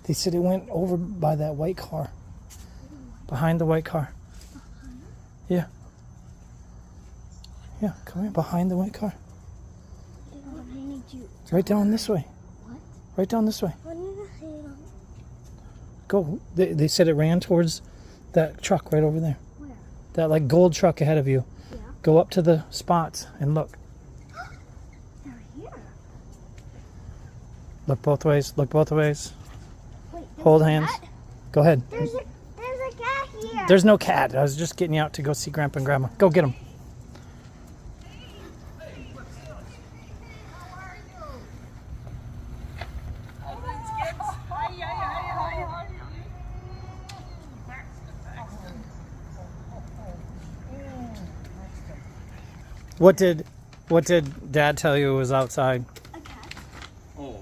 They said it went over by that white car. Behind the white car. Yeah. Yeah, come here, behind the white car. Right down this way. What? Right down this way. Go. They said it ran towards that truck right over there. Where? That like gold truck ahead of you. Yeah. Go up to the spots and look. They're here. Look both ways. Look both ways. Wait, Hold hands. cat? Go ahead. There's a cat here. There's no cat. I was just getting you out to go see Grandpa and Grandma. Go get them. What did Dad tell you was outside?